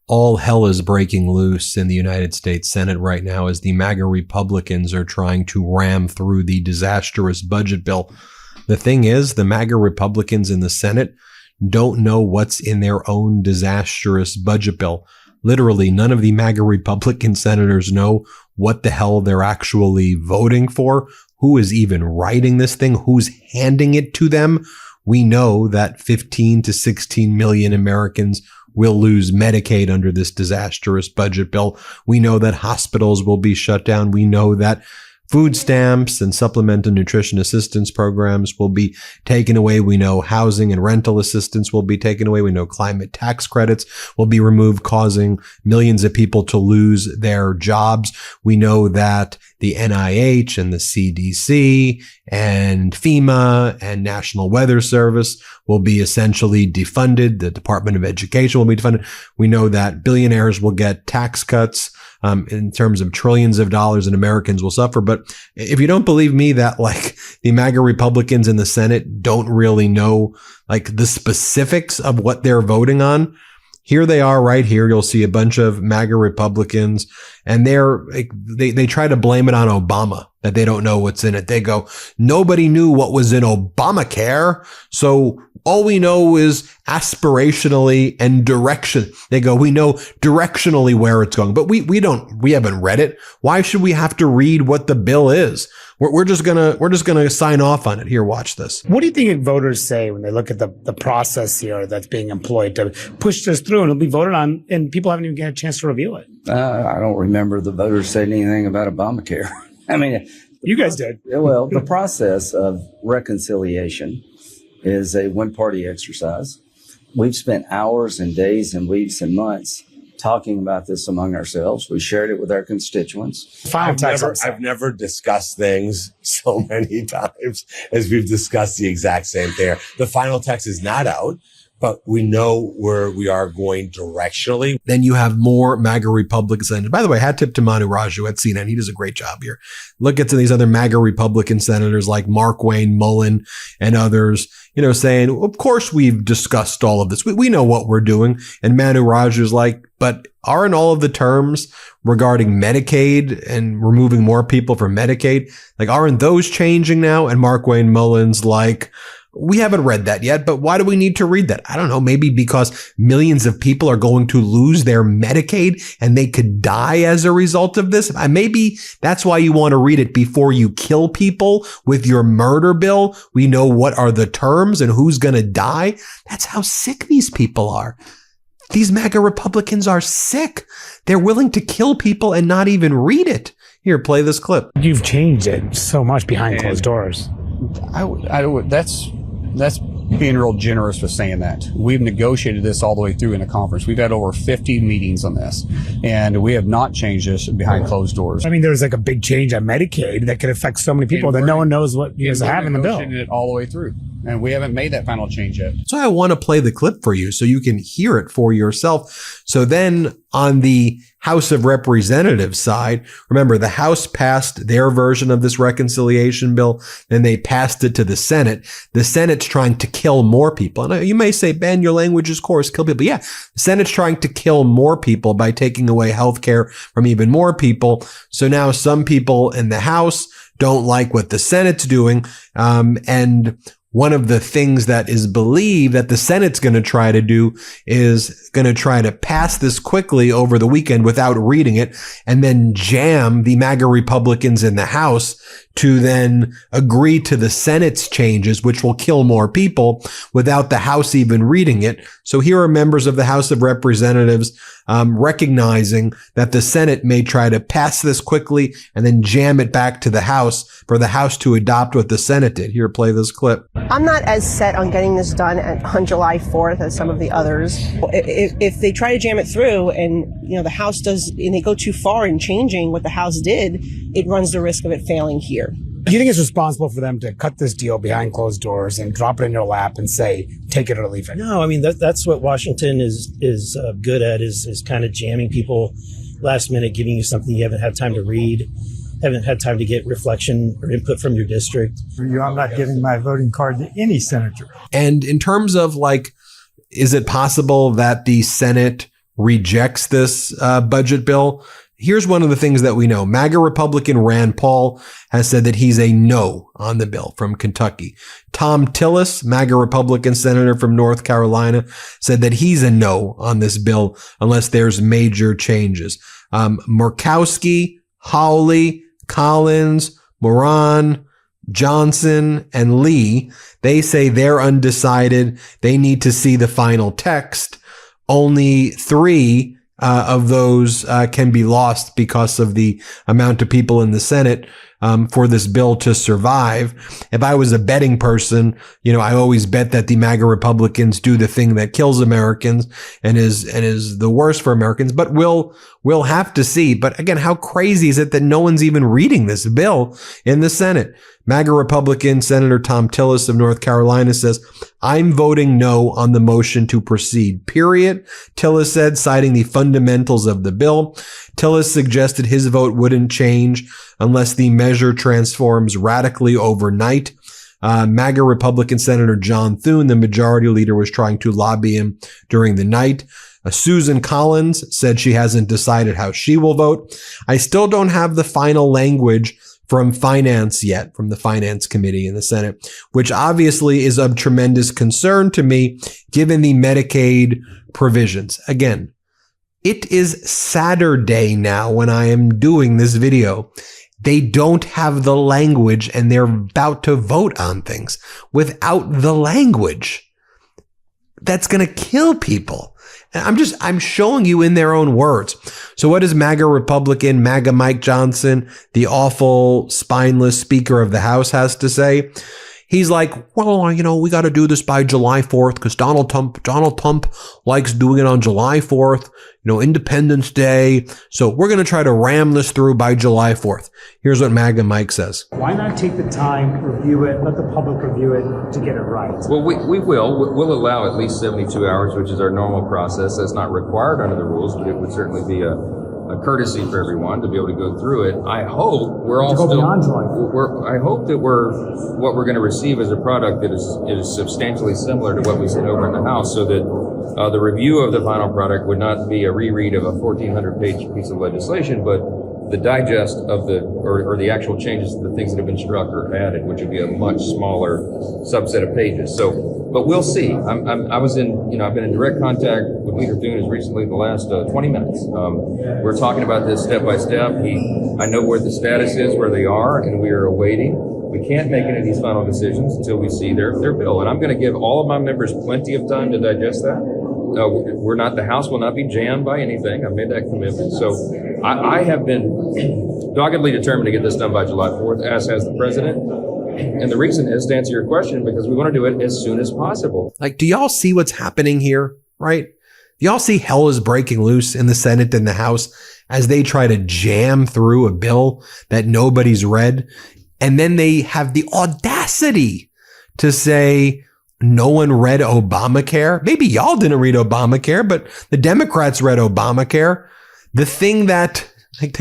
all hell is breaking loose in the United States Senate right now as the MAGA Republicans are trying to ram through the disastrous budget bill. The thing is, the MAGA Republicans in the Senate don't know what's in their own disastrous budget bill. Literally, none of the MAGA Republican senators know what the hell they're actually voting for, who is even writing this thing, who's handing it to them. We know that 15 to 16 million Americans will lose Medicaid under this disastrous budget bill. We know that hospitals will be shut down. We know that food stamps and supplemental nutrition assistance programs will be taken away. We know housing and rental assistance will be taken away. We know climate tax credits will be removed, causing millions of people to lose their jobs. We know that the NIH and the CDC and FEMA and National Weather Service will be essentially defunded. The Department of Education will be defunded. We know that billionaires will get tax cuts in terms of trillions of dollars, and Americans will suffer. But if you don't believe me that like the MAGA Republicans in the Senate don't really know like the specifics of what they're voting on, here they are right here. You'll see a bunch of MAGA Republicans, and they try to blame it on Obama, that they don't know what's in it. They go, nobody knew what was in Obamacare, so all we know is aspirationally and direction. They go, we know directionally where it's going, but we haven't read it. Why should we have to read what the bill is? We're just gonna sign off on it. Here, watch this. What do you think voters say when they look at the process here that's being employed to push this through and it'll be voted on and people haven't even got a chance to review it? I don't remember the voters saying anything about Obamacare. I mean, you guys did. Well, the process of reconciliation is a one-party exercise. We've spent hours and days and weeks and months talking about this among ourselves. We shared it with our constituents. I've never discussed things so many times as we've discussed the exact same thing. The final text is not out, but we know where we are going directionally. Then you have more MAGA Republicans. And by the way, hat tip to Manu Raju at CNN. He does a great job here. Look at these other MAGA Republican senators like Markwayne Mullin and others, saying, of course we've discussed all of this. We know what we're doing. And Manu Raju's like, but aren't all of the terms regarding Medicaid and removing more people from Medicaid, like, aren't those changing now? And Markwayne Mullin's like, we haven't read that yet, but why do we need to read that? I don't know. Maybe because millions of people are going to lose their Medicaid and they could die as a result of this. Maybe that's why you want to read it before you kill people with your murder bill. We know what are the terms and who's going to die. That's how sick these people are. These MAGA Republicans are sick. They're willing to kill people and not even read it. Here, play this clip. You've changed it so much behind closed doors. That's being real generous with saying that. We've negotiated this all the way through in a conference. We've had over 50 meetings on this, and we have not changed this behind closed doors. I mean, there's like a big change on Medicaid that could affect so many people that no one knows what you guys have in the bill. It all the way through, and we haven't made that final change yet. So I want to play the clip for you so you can hear it for yourself. So then on the House of Representatives side, remember the House passed their version of this reconciliation bill, then they passed it to the Senate. The Senate's trying to kill more people. And you may say, Ben, your language is coarse, kill people. Yeah, the Senate's trying to kill more people by taking away health care from even more people. So now some people in the House don't like what the Senate's doing. And one of the things that is believed that the Senate's going to try to do is going to try to pass this quickly over the weekend without reading it and then jam the MAGA Republicans in the House to then agree to the Senate's changes, which will kill more people without the House even reading it. So here are members of the House of Representatives recognizing that the Senate may try to pass this quickly and then jam it back to the House for the House to adopt what the Senate did. Here, play this clip. I'm not as set on getting this done on July 4th as some of the others. If they try to jam it through and, the House does, and they go too far in changing what the House did, it runs the risk of it failing here. Do you think it's responsible for them to cut this deal behind closed doors and drop it in your lap and say, take it or leave it? No, I mean, that's what Washington is good at, is kind of jamming people last minute, giving you something you haven't had time to read, haven't had time to get reflection or input from your district. I'm not giving my voting card to any senator. And in terms of is it possible that the Senate rejects this budget bill. Here's one of the things that we know. MAGA Republican Rand Paul has said that he's a no on the bill from Kentucky. Tom Tillis, MAGA Republican senator from North Carolina, said that he's a no on this bill unless there's major changes. Murkowski, Hawley, Collins, Moran, Johnson, and Lee, they say they're undecided. They need to see the final text. Only 3 of those can be lost because of the amount of people in the Senate for this bill to survive. If I was a betting person, I always bet that the MAGA Republicans do the thing that kills Americans and is the worst for Americans. But we'll have to see. But again, how crazy is it that no one's even reading this bill in the Senate? MAGA Republican Senator Tom Tillis of North Carolina says, "I'm voting no on the motion to proceed, period," Tillis said, citing the fundamentals of the bill. Tillis suggested his vote wouldn't change unless the measure transforms radically overnight. MAGA Republican Senator John Thune, the majority leader, was trying to lobby him during the night. Susan Collins said she hasn't decided how she will vote. "I still don't have the final language from finance yet, from the finance committee in the Senate, which obviously is of tremendous concern to me, given the Medicaid provisions." Again, it is Saturday now when I am doing this video. They don't have the language and they're about to vote on things without the language. That's going to kill people. And I'm showing you in their own words. So what does MAGA Republican, MAGA Mike Johnson, the awful, spineless Speaker of the House, has to say? He's like, well, we got to do this by July 4th because Donald Trump likes doing it on July 4th, Independence Day. So we're going to try to ram this through by July 4th. Here's what MAGA Mike says. Why not take the time, review it, let the public review it to get it right? Well, we will. We'll allow at least 72 hours, which is our normal process. That's not required under the rules, but it would certainly be a courtesy for everyone to be able to go through it. I hope we're all still. I hope that what we're going to receive as a product that is substantially similar to what we sent over in the House, so that the review of the final product would not be a reread of a 1,400-page piece of legislation, but the digest of the actual changes to the things that have been struck or added, which would be a much smaller subset of pages. So, but we'll see. I've been in direct contact with Leader Thune as recently as the last 20 minutes. We're talking about this step by step. I know where the status is, where they are, and we are awaiting. We can't make any of these final decisions until we see their bill. And I'm going to give all of my members plenty of time to digest that. The House will not be jammed by anything. I've made that commitment. So I have been doggedly determined to get this done by July 4th, as has the president. And the reason is, to answer your question, because we want to do it as soon as possible. Like, do y'all see what's happening here, right? Do y'all see hell is breaking loose in the Senate and the House as they try to jam through a bill that nobody's read? And then they have the audacity to say, no one read Obamacare. Maybe y'all didn't read Obamacare, but the Democrats read Obamacare. The thing that,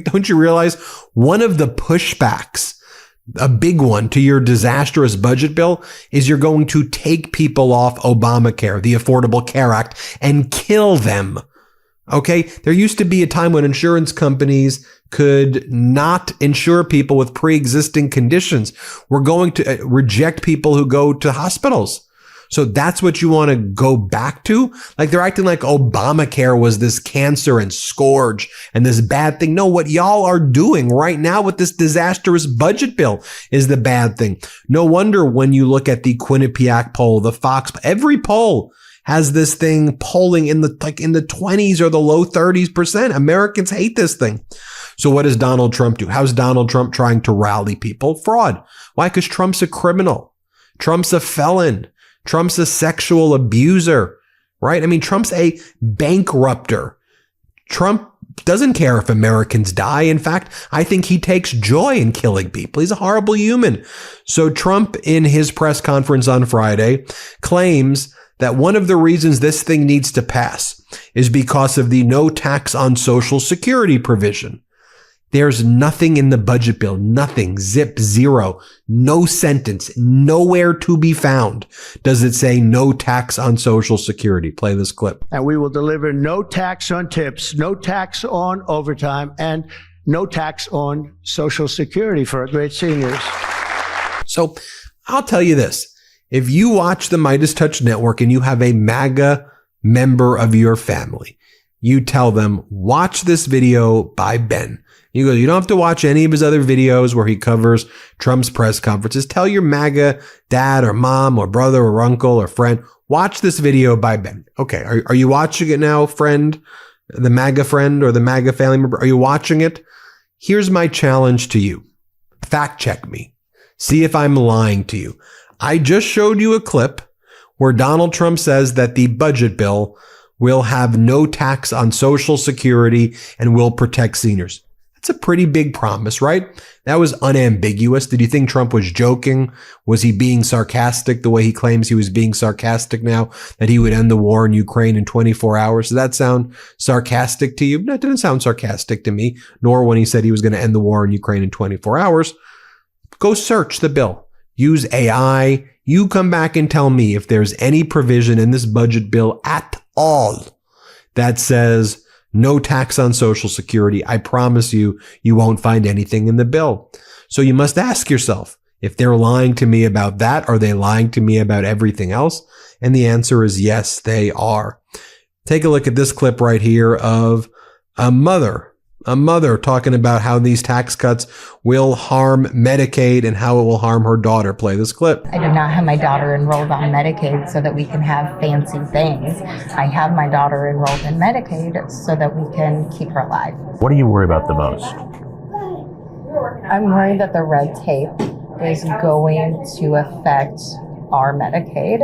don't you realize, one of the pushbacks, a big one, to your disastrous budget bill is you're going to take people off Obamacare, the Affordable Care Act, and kill them. Okay? There used to be a time when insurance companies could not insure people with pre-existing conditions. We're going to reject people who go to hospitals. So that's what you want to go back to? Like, they're acting like Obamacare was this cancer and scourge and this bad thing. No, what y'all are doing right now with this disastrous budget bill is the bad thing. No wonder when you look at the Quinnipiac poll, the Fox, every poll has this thing polling in the 20s or the low 30s%. Americans hate this thing. So what does Donald Trump do? How's Donald Trump trying to rally people? Fraud. Why? Because Trump's a criminal. Trump's a felon. Trump's a sexual abuser, right? I mean, Trump's a bankrupter. Trump doesn't care if Americans die. In fact, I think he takes joy in killing people. He's a horrible human. So Trump, in his press conference on Friday, claims that one of the reasons this thing needs to pass is because of the no tax on Social Security provision. There's nothing in the budget bill, nothing, zip, zero, no sentence, nowhere to be found does it say no tax on Social Security. Play this clip. And we will deliver no tax on tips, no tax on overtime, and no tax on Social Security for our great seniors. So I'll tell you this. If you watch the MeidasTouch Network and you have a MAGA member of your family, you tell them, watch this video by Ben. You go, you don't have to watch any of his other videos where he covers Trump's press conferences. Tell your MAGA dad or mom or brother or uncle or friend, watch this video by Ben. Okay. Are you watching it now, friend? The MAGA friend or the MAGA family member? Are you watching it? Here's my challenge to you. Fact check me. See if I'm lying to you. I just showed you a clip where Donald Trump says that the budget bill will have no tax on Social Security and will protect seniors. That's a pretty big promise, right? That was unambiguous. Did you think Trump was joking? Was he being sarcastic the way he claims he was being sarcastic now, that he would end the war in Ukraine in 24 hours? Does that sound sarcastic to you? That didn't sound sarcastic to me, nor when he said he was going to end the war in Ukraine in 24 hours. Go search the bill. Use AI. You come back and tell me if there's any provision in this budget bill at all that says no tax on Social Security. I promise you, you won't find anything in the bill. So you must ask yourself, if they're lying to me about that, are they lying to me about everything else? And the answer is yes, they are. Take a look at this clip right here of a mother talking about how these tax cuts will harm Medicaid and how it will harm her daughter. Play this clip. I do not have my daughter enrolled on Medicaid so that we can have fancy things. I have my daughter enrolled in Medicaid so that we can keep her alive. What do you worry about the most? I'm worried that the red tape is going to affect our Medicaid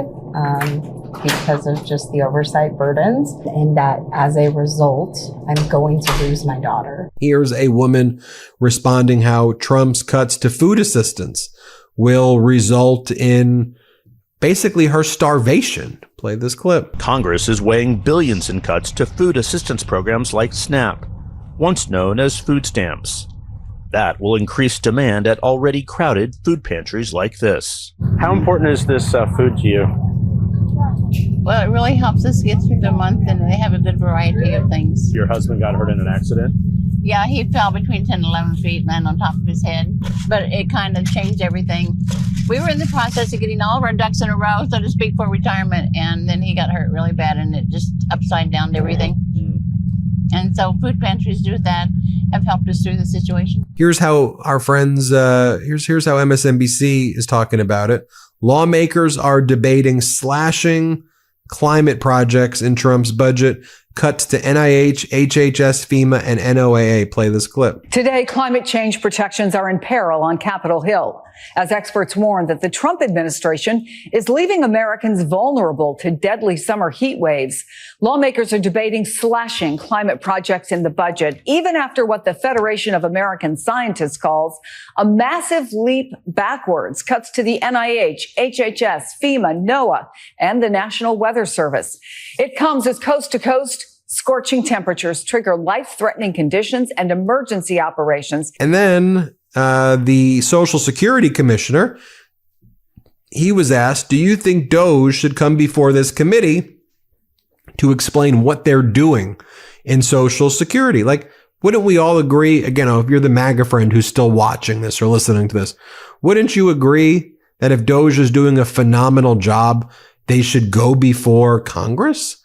because of just the oversight burdens, and that as a result, I'm going to lose my daughter. Here's a woman responding how Trump's cuts to food assistance will result in basically her starvation. Play this clip. Congress is weighing billions in cuts to food assistance programs like SNAP, once known as food stamps. That will increase demand at already crowded food pantries like this. How important is this food to you? Well, it really helps us get through the month, and they have a good variety of things. Your husband got hurt in an accident? Yeah, he fell between 10 and 11 feet, landed on top of his head, but it kind of changed everything. We were in the process of getting all of our ducks in a row, so to speak, for retirement, and then he got hurt really bad, and it just upside down everything. And so food pantries do that, have helped us through the situation. Here's how our friends, here's how MSNBC is talking about it. Lawmakers are debating slashing climate projects in Trump's budget, cuts to NIH, HHS, FEMA, and NOAA. Play this clip. Today, climate change protections are in peril on Capitol Hill, as experts warn that the Trump administration is leaving Americans vulnerable to deadly summer heat waves. Lawmakers are debating slashing climate projects in the budget, even after what the Federation of American Scientists calls a massive leap backwards, cuts to the NIH, HHS, FEMA, NOAA, and the National Weather Service. It comes as coast to coast scorching temperatures trigger life-threatening conditions and emergency operations. And then the Social Security Commissioner, he was asked, do you think DOJ should come before this committee to explain what they're doing in Social Security? Like, wouldn't we all agree, again, if you're the MAGA friend who's still watching this or listening to this, wouldn't you agree that if DOJ is doing a phenomenal job, they should go before Congress?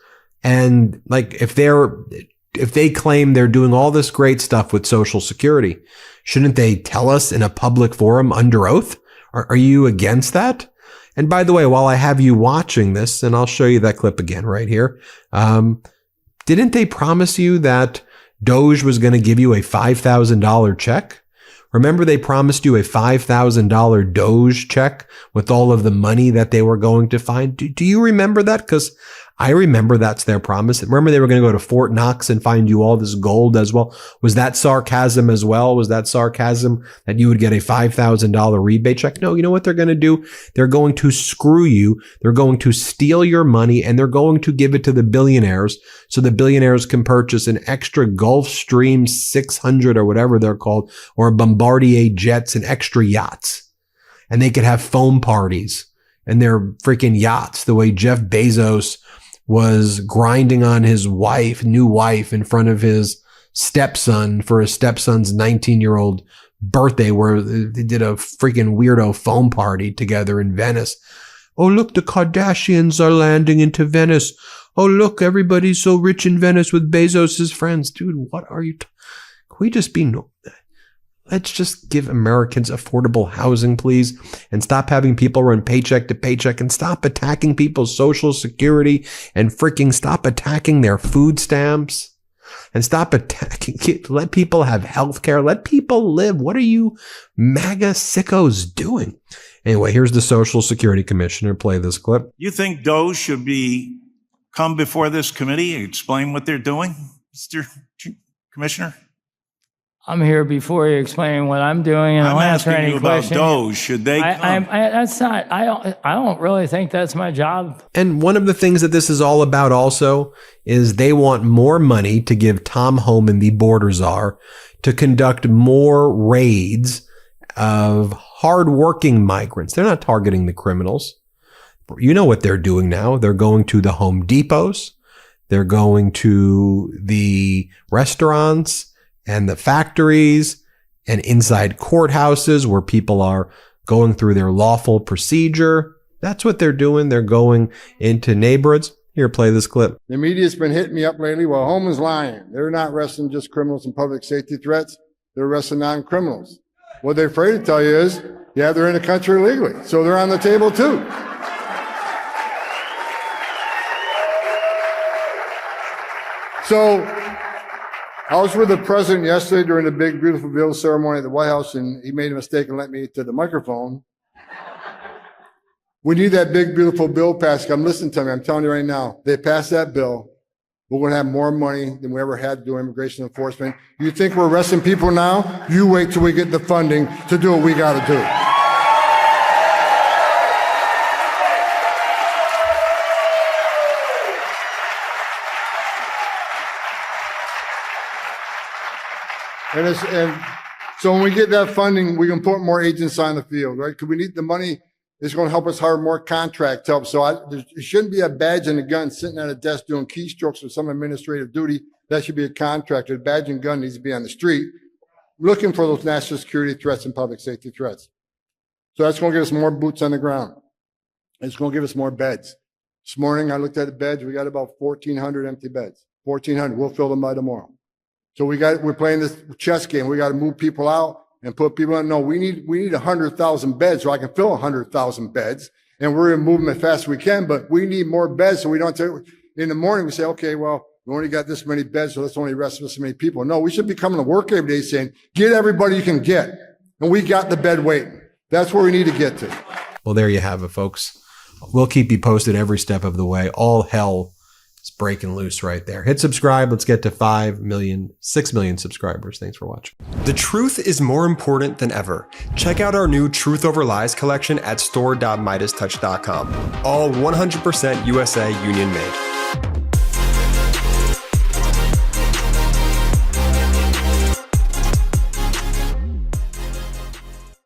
And like, if they claim they're doing all this great stuff with Social Security, shouldn't they tell us in a public forum under oath? Are you against that? And by the way, while I have you watching this, and I'll show you that clip again right here, didn't they promise you that DOJ was going to give you a $5,000 check? Remember, they promised you a $5,000 DOJ check with all of the money that they were going to find. Do you remember that? Because I remember that's their promise. Remember they were going to go to Fort Knox and find you all this gold as well. Was that sarcasm as well? Was that sarcasm that you would get a $5,000 rebate check? No, you know what they're going to do? They're going to screw you. They're going to steal your money and they're going to give it to the billionaires so the billionaires can purchase an extra Gulfstream 600 or whatever they're called, or Bombardier jets and extra yachts. And they could have foam parties and their freaking yachts the way Jeff Bezos was grinding on his new wife in front of his stepson for his stepson's 19-year-old birthday, where they did a freaking weirdo foam party together in Venice. Oh, look, the Kardashians are landing into Venice. Oh, look, everybody's so rich in Venice with Bezos's friends. Dude, what are you? Can we just be let's just give Americans affordable housing, please, and stop having people run paycheck to paycheck, and stop attacking people's Social Security, and freaking stop attacking their food stamps, and stop attacking. Let people have health care. Let people live. What are you MAGA sickos doing? Anyway, here's the Social Security Commissioner. Play this clip. You think DOE should come before this committee and explain what they're doing, Mr. Commissioner? I'm here before you explaining what I'm doing, and I'll answer any question. I'm asking you about DOE. Should they come? That's not. I don't really think that's my job. And one of the things that this is all about also is they want more money to give Tom Homan, the border czar, to conduct more raids of hardworking migrants. They're not targeting the criminals. You know what they're doing now. They're going to the Home Depots. They're going to the restaurants and the factories and inside courthouses where people are going through their lawful procedure. That's what they're doing. They're going into neighborhoods. Here, play this clip. The media's been hitting me up lately. Well, Homan's lying. They're not arresting just criminals and public safety threats. They're arresting non-criminals. What they're afraid to tell you is, yeah, they're in the country illegally. So they're on the table too. So I was with the president yesterday during the big, beautiful bill ceremony at the White House, and he made a mistake and let me to the microphone. We need that big, beautiful bill passed. Come listen to me. I'm telling you right now, they passed that bill. We're going to have more money than we ever had to do immigration enforcement. You think we're arresting people now? You wait till we get the funding to do what we got to do. And so when we get that funding, we can put more agents on the field, right? Because we need the money. It's going to help us hire more contract help. So there shouldn't be a badge and a gun sitting at a desk doing keystrokes or some administrative duty. That should be a contractor. The badge and gun needs to be on the street looking for those national security threats and public safety threats. So that's going to give us more boots on the ground. It's going to give us more beds. This morning, I looked at the beds. We got about 1,400 empty beds. 1,400. We'll fill them by tomorrow. So we're playing this chess game. We got to move people out and put people in. No, we need 100,000 beds so I can fill 100,000 beds. And we're going to move them as fast as we can, but we need more beds so we don't in the morning we say, okay, well, we only got this many beds, so let's only arrest this many people. No, we should be coming to work every day saying, get everybody you can get. And we got the bed waiting. That's where we need to get to. Well, there you have it, folks. We'll keep you posted every step of the way. All hell is breaking loose right there. Hit subscribe. Let's get to 6 million subscribers. Thanks for watching. The truth is more important than ever. Check out our new Truth Over Lies collection at store.MeidasTouch.com. All 100% USA union made.